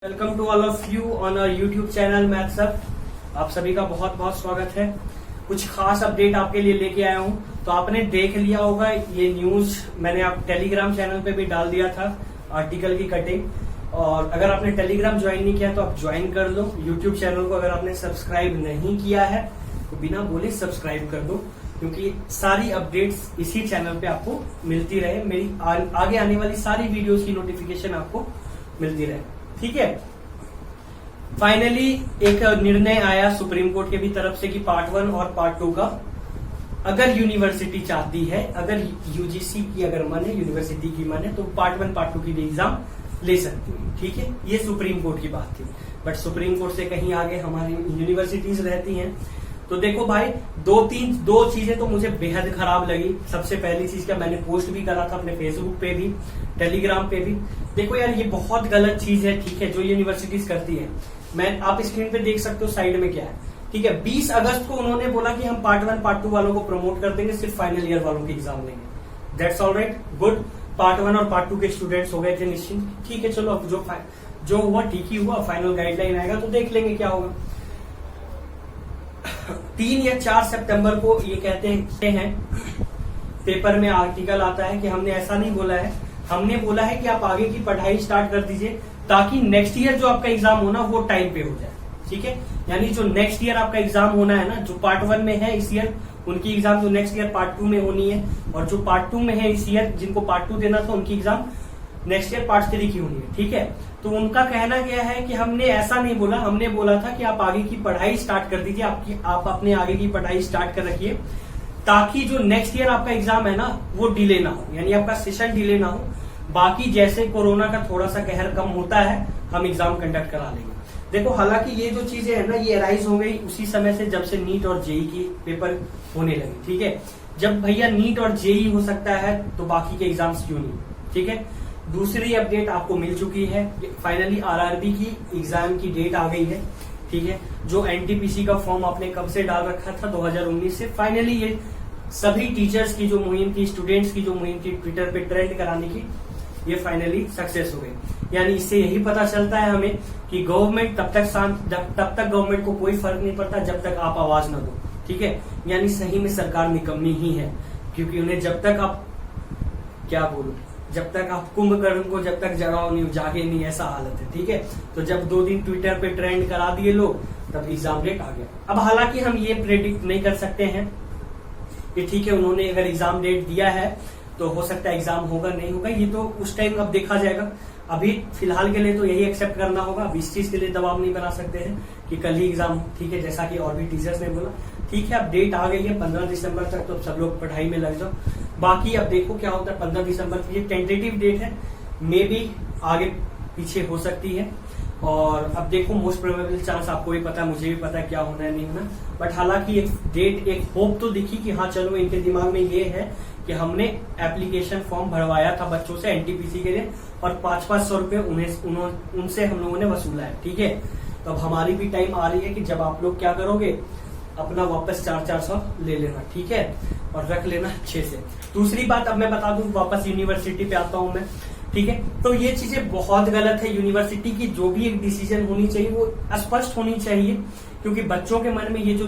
Welcome to all of you on our YouTube channel Maths Up. आप सभी का बहुत बहुत स्वागत है। कुछ खास अपडेट आपके लिए लेके आया हूं। तो आपने देख लिया होगा ये न्यूज मैंने आप टेलीग्राम चैनल पे भी डाल दिया था आर्टिकल की कटिंग। और अगर आपने टेलीग्राम ज्वाइन नहीं किया तो आप ज्वाइन कर लो। यूट्यूब चैनल को अगर आपने सब्सक्राइब नहीं किया है तो बिना बोले सब्सक्राइब कर दो, क्योंकि सारी अपडेट्स इसी चैनल पे आपको मिलती रहे। मेरी आगे आने वाली सारी वीडियोस की नोटिफिकेशन आपको मिलती रहे, ठीक है। फाइनली एक निर्णय आया सुप्रीम कोर्ट के भी तरफ से कि पार्ट 1 और पार्ट 2 का अगर यूनिवर्सिटी चाहती है, अगर यूजीसी की अगर मन है, यूनिवर्सिटी की मन है, तो पार्ट 1 पार्ट 2 की भी एग्जाम ले सकती है, ठीक है। ये सुप्रीम कोर्ट की बात थी, बट सुप्रीम कोर्ट से कहीं आगे हमारी यूनिवर्सिटीज रहती हैं। तो देखो भाई, दो चीजें तो मुझे बेहद खराब लगी। सबसे पहली चीज क्या, मैंने पोस्ट भी करा था अपने फेसबुक पे भी, टेलीग्राम पे भी। देखो यार, ये बहुत गलत चीज है, ठीक है, जो यूनिवर्सिटीज करती है। आप स्क्रीन पे देख सकते हो साइड में क्या है, ठीक है। 20 अगस्त को उन्होंने बोला कि हम पार्ट 1 पार्ट 2 वालों को प्रमोट कर देंगे, सिर्फ फाइनल ईयर वालों के एग्जाम लेंगे। That's all right, good. Part 1 और पार्ट 2 के स्टूडेंट्स हो गए थे निश्चिंत, ठीक है। चलो, अब जो हुआ ठीक ही हुआ। फाइनल गाइडलाइन आएगा तो देख लेंगे क्या होगा। 3 या 4 सितंबर को ये कहते हैं, पेपर में आर्टिकल आता है कि हमने ऐसा नहीं बोला है, हमने बोला है कि आप आगे की पढ़ाई स्टार्ट कर दीजिए ताकि नेक्स्ट ईयर जो आपका एग्जाम होना वो टाइम पे हो जाए, ठीक है। यानी जो नेक्स्ट ईयर आपका एग्जाम होना है ना, जो पार्ट 1 में है इस ईयर, उनकी एग्जाम जो नेक्स्ट ईयर पार्ट 2 में होनी है, और जो पार्ट 2 में है इस ईयर, जिनको पार्ट 2 देना था, उनकी एग्जाम नेक्स्ट ईयर पार्ट 3 की होनी है, ठीक है। तो उनका कहना क्या है कि हमने ऐसा नहीं बोला, हमने बोला था कि आप आगे की पढ़ाई स्टार्ट कर दीजिए, आप अपने आगे की पढ़ाई स्टार्ट कर रखिए ताकि जो नेक्स्ट ईयर आपका एग्जाम है ना वो डिले ना हो, यानी आपका सेशन डिले ना हो। बाकी जैसे कोरोना का थोड़ा सा कहर कम होता है, हम एग्जाम कंडक्ट करा लेंगे। देखो, हालांकि ये जो चीजें है ना, ये अराइज हो गई उसी समय से जब से नीट और जेई की पेपर होने लगे, ठीक है। जब भैया नीट और जेई हो सकता है तो बाकी के एग्जाम्स क्यों नहीं, ठीक है। दूसरी अपडेट आपको मिल चुकी है, फाइनली आरआरबी की एग्जाम की डेट आ गई है, ठीक है। जो एनटीपीसी का फॉर्म आपने कब से डाल रखा था, 2019 से, फाइनली ये सभी टीचर्स की जो मुहिम थी, स्टूडेंट्स की जो मुहिम थी ट्विटर पे ट्रेंड कराने की, ये फाइनली सक्सेस हो गई। यानी इससे यही पता चलता है हमें कि गवर्नमेंट तब तक गवर्नमेंट को कोई फर्क नहीं पड़ता जब तक आप आवाज न दो, ठीक है। यानी सही में सरकार निकम्मी ही है, क्योंकि उन्हें जब तक आप क्या बोलो, जब तक आप कुंभकर्ण को जब तक जगाओ नहीं, जागे नहीं, ऐसा हालत है, ठीक है। तो जब 2 दिन ट्विटर पे ट्रेंड करा दिए लोग, तब एग्जाम डेट आ गया। अब हालांकि हम ये प्रेडिक्ट नहीं कर सकते हैं कि ठीक है, उन्होंने अगर एग्जाम डेट दिया है तो हो सकता है एग्जाम होगा नहीं होगा, ये तो उस टाइम अब देखा जाएगा। अभी फिलहाल के लिए तो यही एक्सेप्ट करना होगा। अब इस चीज के लिए दबाव नहीं बना सकते हैं कि कल ही एग्जाम हो, ठीक है, जैसा कि और भी टीचर्स ने बोला। ठीक है, अब डेट आ गई है 15 दिसंबर तक, तो सब लोग पढ़ाई में लग जाओ। बाकी अब देखो क्या होता है। 15 दिसंबर की ये टेंटेटिव डेट है, मे बी आगे पीछे हो सकती है। और अब देखो, मोस्ट प्रोबेबल चांस आपको भी पता है, मुझे भी पता है क्या होना है नहीं होना, बट हालांकि एक डेट, एक होप तो दिखी कि हाँ चलो, इनके दिमाग में ये है कि हमने एप्लीकेशन फॉर्म भरवाया था बच्चों से एनटीपीसी के लिए, और 500-500 रुपए उनसे हम लोगों ने वसूला है, ठीक है। तो अब हमारी भी टाइम आ रही है कि जब आप लोग क्या करोगे, अपना वापस 400-400 ले लेना, ठीक है, और रख लेना अच्छे से। दूसरी बात अब मैं बता दूं, वापस यूनिवर्सिटी पे आता हूं मैं, ठीक है। तो ये चीजें बहुत गलत है। यूनिवर्सिटी की जो भी एक डिसीजन होनी चाहिए वो स्पष्ट होनी चाहिए, क्योंकि बच्चों के मन में ये जो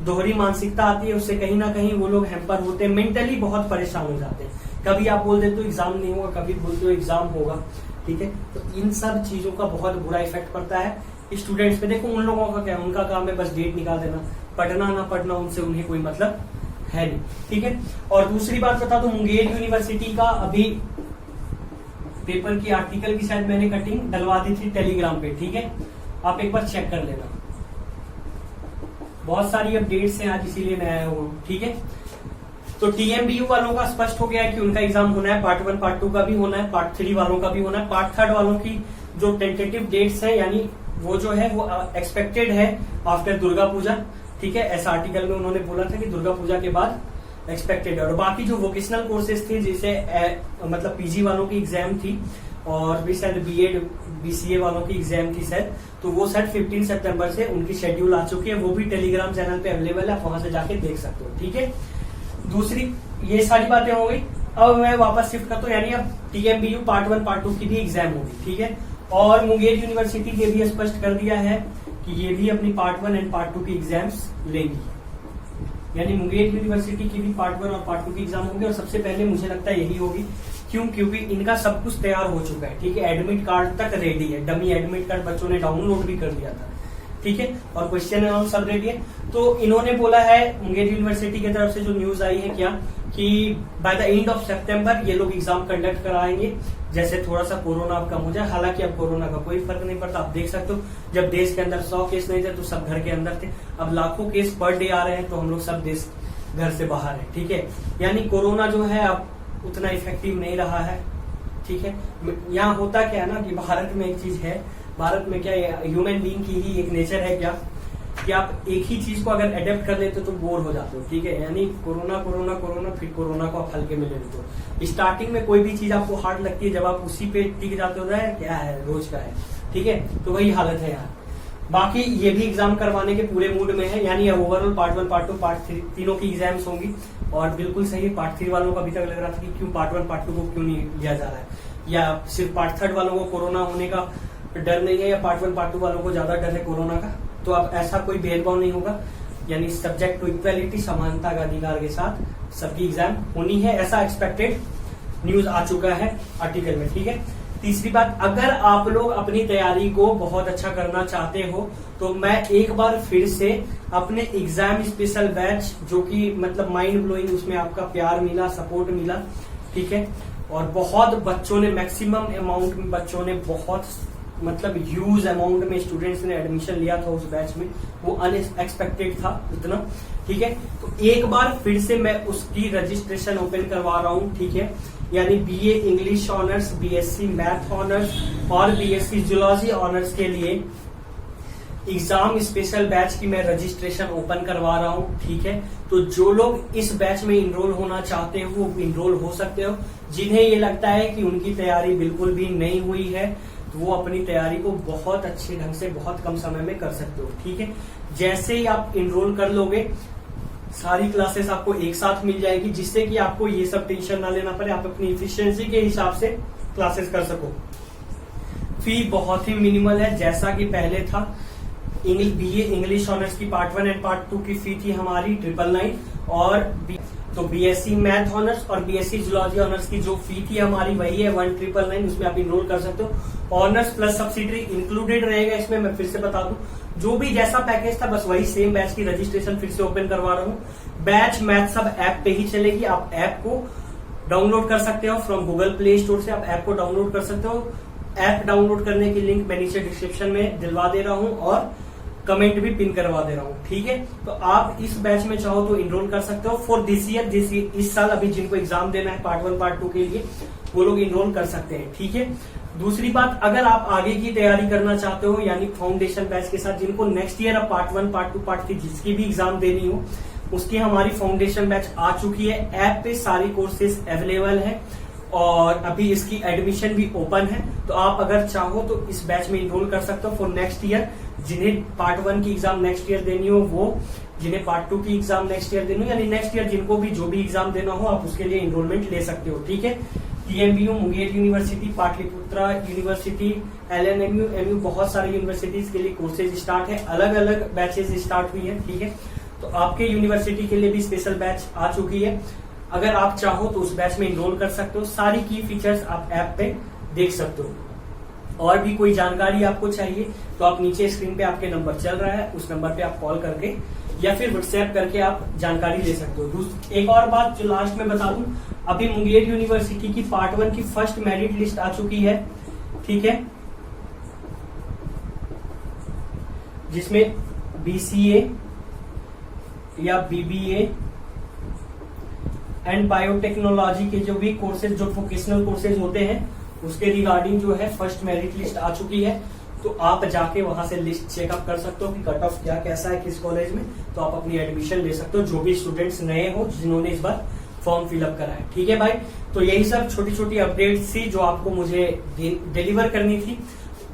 दोहरी मानसिकता आती है उससे कहीं ना कहीं वो लोग हैम्पर होते हैं, मेंटली बहुत परेशान हो जाते हैं। कभी आप बोल देते हो एग्जाम नहीं होगा, कभी बोलते हो एग्जाम होगा, ठीक है। तो इन सब चीजों का बहुत बुरा इफेक्ट पड़ता है स्टूडेंट्स पे। देखो, उन लोगों का क्या है, उनका काम है बस डेट निकाल देना, पढ़ना ना पढ़ना उनसे उन्हें कोई मतलब है नहीं, ठीक है। और दूसरी बात बता दो, मुंगेर यूनिवर्सिटी का अभी पेपर की आर्टिकल की शायद मैंने कटिंग डलवा दी थी टेलीग्राम पे, ठीक है, आप एक बार चेक कर लेना। बहुत सारी अपडेट्स हैं आज, इसीलिए मैं आया हूँ, ठीक है। तो टीएमबीयू वालों का स्पष्ट हो गया है कि उनका एग्जाम होना है, पार्ट 1 पार्ट 2 का भी होना है, पार्ट 3 वालों का भी होना है। पार्ट 3 वालों की जो टेंटेटिव डेट्स है, यानी वो जो है वो एक्सपेक्टेड है आफ्टर दुर्गा पूजा, ठीक है। ऐसा आर्टिकल में उन्होंने बोला था कि दुर्गा पूजा के बाद एक्सपेक्टेड है। और बाकी जो वोकेशनल कोर्सेज थे, जैसे मतलब पीजी वालों की एग्जाम थी, और भी शायद बीएड बीसीए वालों की एग्जाम थी शायद, तो वो शायद 15 सितंबर से उनकी शेड्यूल आ चुकी है। वो भी टेलीग्राम चैनल पे अवेलेबल है, आप वहां से जाके देख सकते हो, ठीक है। दूसरी ये सारी बातें हो गई। अब मैं वापस शिफ्ट करता हूँ, यानी अब टीएमबीयू पार्ट 1 पार्ट 2 की भी एग्जाम होगी, ठीक है। और मुंगेर यूनिवर्सिटी ने भी स्पष्ट कर दिया है कि ये भी अपनी पार्ट 1 एंड पार्ट 2 की एग्जाम्स लेंगी, यानी मुंगेर यूनिवर्सिटी की भी पार्ट 1 और पार्ट 2 की एग्जाम होंगे। और सबसे पहले मुझे लगता है यही होगी, क्योंकि इनका सब कुछ तैयार हो चुका है, ठीक है। एडमिट कार्ड तक रेडी है, डमी एडमिट कार्ड बच्चों ने डाउनलोड भी कर दिया था, ठीक है। और क्वेश्चन एंड सब रेडी है। तो इन्होंने बोला है, मुंगेर यूनिवर्सिटी की तरफ से जो न्यूज आई है क्या, कि बाय द एंड ऑफ सितंबर ये लोग एग्जाम कंडक्ट कराएंगे, जैसे थोड़ा सा कोरोना अब कम हो जाए। हालांकि अब कोरोना का कोई फर्क नहीं पड़ता, आप देख सकते हो जब देश के अंदर 100 केस नहीं थे तो सब घर के अंदर थे, अब लाखों केस पर डे आ रहे हैं तो हम लोग सब देश घर से बाहर है, ठीक है। यानी कोरोना जो है अब उतना इफेक्टिव नहीं रहा है, ठीक है। यहाँ होता क्या है ना कि भारत में एक चीज है, भारत में क्या ह्यूमन बीइंग की ही एक नेचर है क्या, कि आप एक ही चीज को अगर अडेप्ट कर लेते हो तो बोर हो जाते हो, ठीक है। यानी कोरोना कोरोना कोरोना, फिर कोरोना को आप हल्के में ले लेते हो। स्टार्टिंग में कोई भी चीज आपको हार्ड लगती है, जब आप उसी पे टिक जाते हो, क्या है रोज का है, ठीक है। तो वही हालत है यहाँ। बाकी ये भी एग्जाम करवाने के पूरे मूड में है, यानी ओवरऑल पार्ट 1 पार्ट 2 पार्ट 3 तीनों की एग्जाम्स होंगी। और बिल्कुल सही, पार्ट 3 वालों को अभी तक लग रहा था कि क्यों पार्ट 1 पार्ट 2 को क्यों नहीं लिया जा रहा है, या सिर्फ पार्ट 3 वालों को कोरोना होने का डर नहीं है, या पार्ट 1 पार्ट 2 वालों को ज्यादा डर है कोरोना का। तो अब ऐसा कोई भेदभाव नहीं होगा, यानी सब्जेक्ट टू इक्वालिटी, समानता का अधिकार के साथ सबकी एग्जाम होनी है, ऐसा एक्सपेक्टेड न्यूज आ चुका है आर्टिकल में, ठीक है। तीसरी बात, अगर आप लोग अपनी तैयारी को बहुत अच्छा करना चाहते हो तो मैं एक बार फिर से अपने एग्जाम स्पेशल बैच, जो कि मतलब माइंड ब्लोइंग, उसमें आपका प्यार मिला, सपोर्ट मिला, ठीक है। और बहुत बच्चों ने, मैक्सिमम अमाउंट में बच्चों ने, बहुत मतलब ह्यूज अमाउंट में स्टूडेंट्स ने एडमिशन लिया था उस बैच में, वो अनएक्सपेक्टेड था उतना, ठीक है। तो एक बार फिर से मैं उसकी रजिस्ट्रेशन ओपन करवा रहा हूँ, ठीक है। यानी BA English honours, BSc math honours और बीएससी जूलॉजी ऑनर्स के लिए एग्जाम स्पेशल बैच की मैं रजिस्ट्रेशन ओपन करवा रहा हूँ, ठीक है। तो जो लोग इस बैच में इनरोल होना चाहते हो वो इनरोल हो सकते हो। जिन्हें ये लगता है कि उनकी तैयारी बिल्कुल भी नहीं हुई है तो वो अपनी तैयारी को बहुत अच्छे ढंग से बहुत कम समय में कर सकते हो, ठीक है। जैसे ही आप इनरोल कर लोगे, सारी क्लासेस आपको एक साथ मिल जाएगी, जिससे कि आपको ये सब टेंशन ना लेना पड़े, आप अपनी इफिशियंसी के हिसाब से क्लासेस कर सको। फी बहुत ही मिनिमल है, जैसा कि पहले था। बीए इंग्लिश ऑनर्स की पार्ट 1 एंड पार्ट 2 की फी थी हमारी 999, और तो बीएससी मैथ ऑनर्स और बीएससी जूलॉजी ऑनर्स की जो फी थी हमारी वही है 1999, उसमें आप इनरोल कर सकते हो। ऑनर्स प्लस सब्सिडरी इंक्लूडेड रहेगा इसमें, मैं फिर से बता दूं, जो भी जैसा पैकेज था बस वही सेम बैच की रजिस्ट्रेशन फिर से ओपन करवा रहा हूँ। बैच मैथ सब ऐप पे ही चलेगी, आप ऐप को डाउनलोड कर सकते हो फ्रॉम गूगल प्ले स्टोर से, आप ऐप को डाउनलोड कर सकते हो। ऐप डाउनलोड करने की लिंक मैं नीचे डिस्क्रिप्शन में दिलवा दे रहा हूँ और कमेंट भी पिन करवा दे रहा हूँ, ठीक है। तो आप इस बैच में चाहो तो इनरोल कर सकते हो फॉर दिस ईयर, इस साल अभी जिनको एग्जाम देना है पार्ट 1 पार्ट 2 के लिए, वो लोग इनरोल कर सकते हैं, ठीक है। दूसरी बात, अगर आप आगे की तैयारी करना चाहते हो, यानी फाउंडेशन बैच के साथ, जिनको नेक्स्ट ईयर अब पार्ट 1 पार्ट 2 पार्ट 3 जिसकी भी एग्जाम देनी हो, उसकी हमारी फाउंडेशन बैच आ चुकी है। ऐप पे सारी कोर्सेज अवेलेबल है और अभी इसकी एडमिशन भी ओपन है। तो आप अगर चाहो तो इस बैच में इनरोल कर सकते हो फॉर नेक्स्ट ईयर। जिन्हें पार्ट 1 की एग्जाम नेक्स्ट ईयर देनी हो वो, जिन्हें पार्ट 2 की एग्जाम नेक्स्ट ईयर देनी हो, यानी नेक्स्ट ईयर जिनको भी जो भी एग्जाम देना हो आप उसके लिए इनरोलमेंट ले सकते हो, ठीक है। TMBU, Munger University, Pataliputra University, LNMU, MU, बहुत सारी यूनिवर्सिटीज के लिए कोर्सेज स्टार्ट है, अलग अलग बैचेज स्टार्ट हुई है, ठीक है। तो आपके यूनिवर्सिटी के लिए भी स्पेशल बैच आ चुकी है। अगर आप चाहो तो उस बैच में इनरोल कर सकते हो। सारी की फीचर्स आप ऐप पे देख सकते हो। और भी कोई जानकारी आपको चाहिए तो आप नीचे स्क्रीन पे आपके नंबर चल रहा है, उस नंबर पे आप कॉल करके या फिर व्हाट्सएप करके आप जानकारी ले सकते हो। एक और बात जो लास्ट में बता दूं, अभी मुंगेर यूनिवर्सिटी की पार्ट 1 की फर्स्ट मेरिट लिस्ट आ चुकी है, ठीक है, जिसमें बीसीए या बीबीए एंड बायोटेक्नोलॉजी के जो भी कोर्सेज, जो वोकेशनल कोर्सेज होते हैं, उसके रिगार्डिंग जो है फर्स्ट मेरिट लिस्ट आ चुकी है। तो आप जाके वहां से लिस्ट चेकअप कर सकते हो कि कट ऑफ क्या कैसा है किस कॉलेज में, तो आप अपनी एडमिशन ले सकते हो, जो भी स्टूडेंट्स नए हो जिन्होंने इस बार फॉर्म फिलअप करा है, ठीक है भाई। तो यही सब छोटी छोटी अपडेट्स थी जो आपको मुझे डिलीवर करनी थी।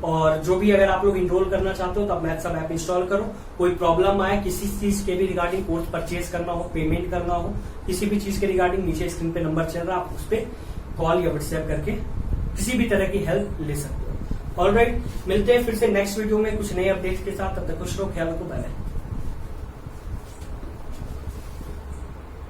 और जो भी अगर आप लोग इनरोल करना चाहते हो तो आप मैथ्स ऐप इंस्टॉल करो। कोई प्रॉब्लम आए, किसी चीज के भी रिगार्डिंग, कोर्स परचेज करना हो, पेमेंट करना हो, किसी भी चीज के रिगार्डिंग, नीचे स्क्रीन पे नंबर चल रहा है, आप उस पर कॉल या व्हाट्सएप करके किसी भी तरह की हेल्प ले सकते हो। ऑलराइट, मिलते हैं फिर से नेक्स्ट वीडियो में कुछ नए अपडेट्स के साथ। तब तक खुश रहो, ख्याल रखो, बाय बाय।